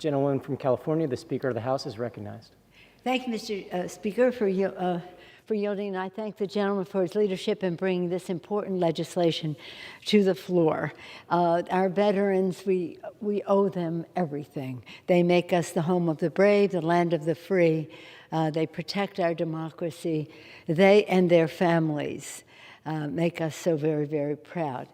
Gentleman from California, the Speaker of the House is recognized. Thank you, Mr. Speaker, for yielding, and I thank the gentleman for his leadership in bringing this important legislation to the floor. Our veterans, we owe them everything. They make us the home of the brave, the land of the free. They protect our democracy. They and their families make us so very, very proud.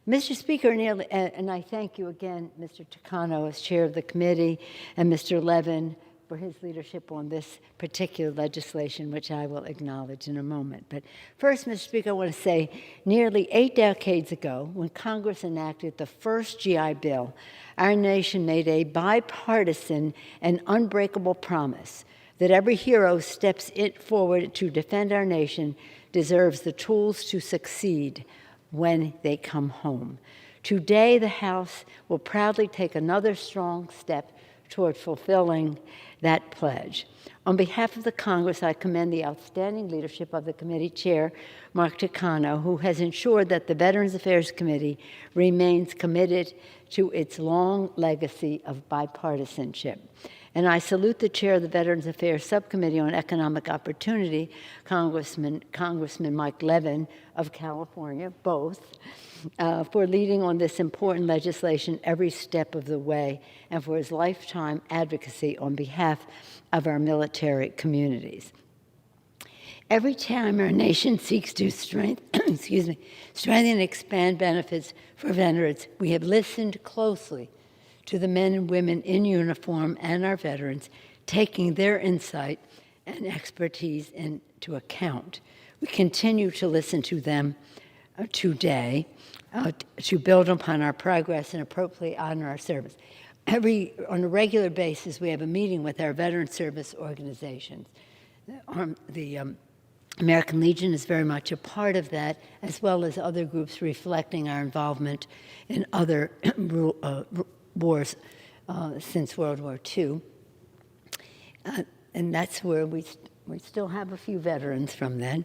Mr. Speaker, and I thank you again, Mr. Takano, as chair of the committee, and Mr. Levin for his leadership on this particular legislation, which I will acknowledge in a moment. But first, Mr. Speaker, I want to say nearly 8 decades ago, when Congress enacted the first GI Bill, our nation made a bipartisan and unbreakable promise that every hero steps forward to defend our nation deserves the tools to succeed when they come home. Today, the House will proudly take another strong step toward fulfilling that pledge. On behalf of the Congress, I commend the outstanding leadership of the committee chair, Mark Takano, who has ensured that the Veterans Affairs Committee remains committed to its long legacy of bipartisanship. And I salute the chair of the Veterans Affairs Subcommittee on Economic Opportunity, Congressman Mike Levin of California, both, for leading on this important legislation every step of the way, and for his lifetime advocacy on behalf of our military communities. Every time our nation seeks to strengthen and expand benefits for veterans, we have listened closely to the men and women in uniform and our veterans, taking their insight and expertise into account. We continue to listen to them today to build upon our progress and appropriately honor our service. On a regular basis, we have a meeting with our veteran service organizations. The American Legion is very much a part of that, as well as other groups reflecting our involvement in other wars since World War II. And that's where we still have a few veterans from then.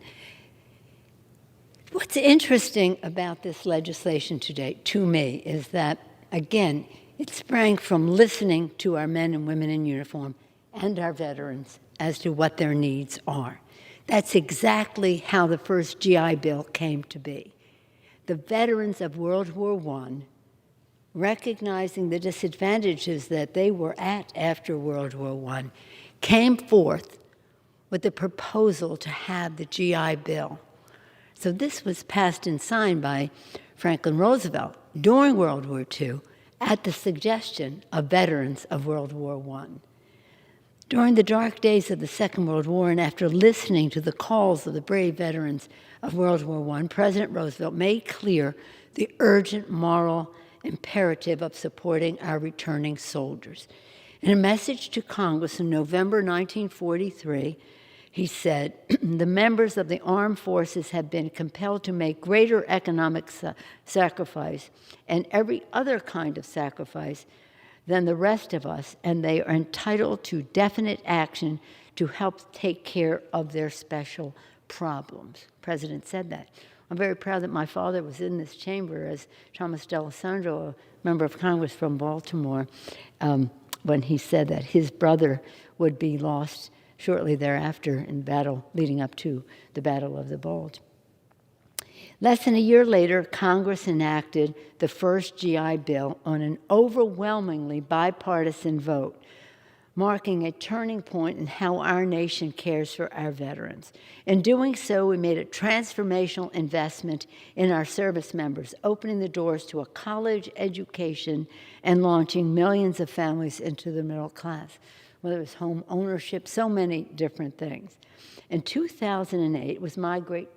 What's interesting about this legislation today, to me, is that, again, it sprang from listening to our men and women in uniform and our veterans as to what their needs are. That's exactly how the first GI Bill came to be. The veterans of World War I, recognizing the disadvantages that they were at after World War I, came forth with the proposal to have the GI Bill. So this was passed and signed by Franklin Roosevelt during World War II at the suggestion of veterans of World War I. During the dark days of the Second World War, and after listening to the calls of the brave veterans of World War I, President Roosevelt made clear the urgent moral imperative of supporting our returning soldiers. In a message to Congress in November 1943, he said, "The members of the armed forces have been compelled to make greater economic sacrifice and every other kind of sacrifice than the rest of us, and they are entitled to definite action to help take care of their special problems." The President said that. I'm very proud that my father was in this chamber as Thomas D'Alessandro, a member of Congress from Baltimore, when he said that his brother would be lost shortly thereafter in battle leading up to the Battle of the Bulge. Less than a year later, Congress enacted the first GI Bill on an overwhelmingly bipartisan vote, marking a turning point in how our nation cares for our veterans. In doing so, we made a transformational investment in our service members, opening the doors to a college education and launching millions of families into the middle class, whether it was home ownership, so many different things. In 2008, it was my great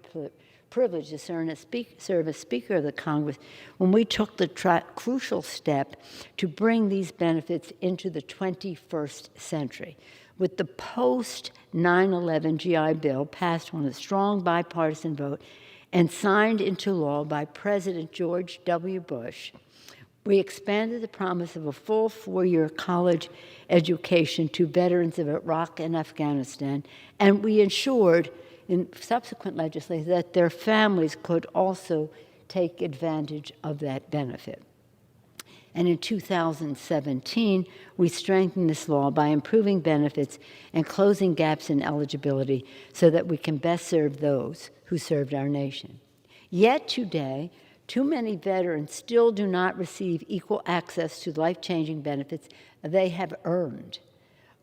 privilege to serve as Speaker of the Congress when we took the crucial step to bring these benefits into the 21st century. With the post-9/11 GI Bill passed on a strong bipartisan vote and signed into law by President George W. Bush, we expanded the promise of a full 4-year college education to veterans of Iraq and Afghanistan, and we ensured in subsequent legislation that their families could also take advantage of that benefit. And in 2017, we strengthened this law by improving benefits and closing gaps in eligibility so that we can best serve those who served our nation. Yet today, too many veterans still do not receive equal access to life-changing benefits they have earned.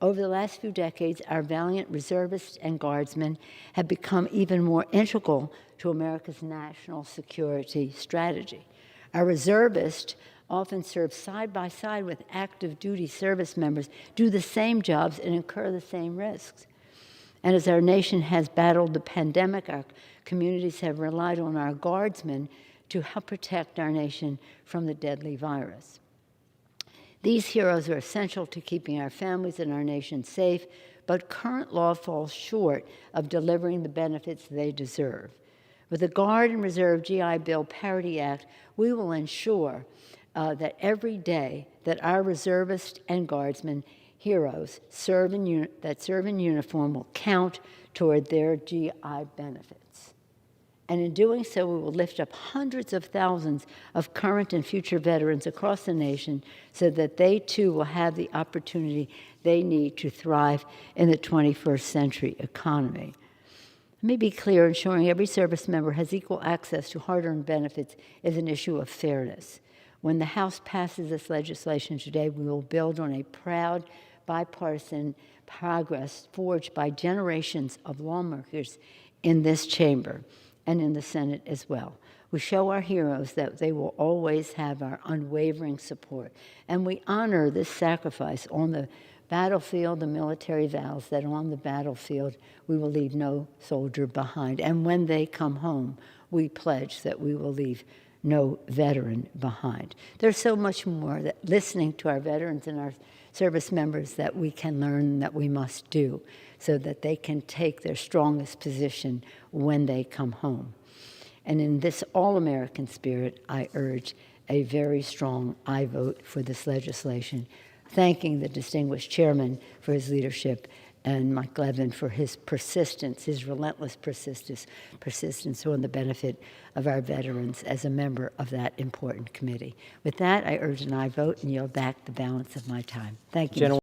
Over the last few decades, our valiant reservists and guardsmen have become even more integral to America's national security strategy. Our reservists often serve side by side with active duty service members, do the same jobs, and incur the same risks. And as our nation has battled the pandemic, our communities have relied on our guardsmen to help protect our nation from the deadly virus. These heroes are essential to keeping our families and our nation safe, but current law falls short of delivering the benefits they deserve. With the Guard and Reserve GI Bill Parity Act, we will ensure that every day that our reservists and guardsmen heroes that serve in uniform will count toward their GI benefits. And in doing so, we will lift up hundreds of thousands of current and future veterans across the nation so that they too will have the opportunity they need to thrive in the 21st century economy. Let me be clear, ensuring every service member has equal access to hard-earned benefits is an issue of fairness. When the House passes this legislation today, we will build on a proud bipartisan progress forged by generations of lawmakers in this chamber and in the Senate as well. We show our heroes that they will always have our unwavering support, and we honor this sacrifice on the battlefield. The military vows that on the battlefield we will leave no soldier behind, and when they come home, we pledge that we will leave no veteran behind. There's so much more that listening to our veterans and our service members that we can learn and that we must do so that they can take their strongest position when they come home. And in this all-American spirit, I urge a very strong aye vote for this legislation, thanking the distinguished chairman for his leadership and Mike Levin for his persistence, his relentless persistence on the benefit of our veterans as a member of that important committee. With that, I urge an aye vote and yield back the balance of my time. Thank you.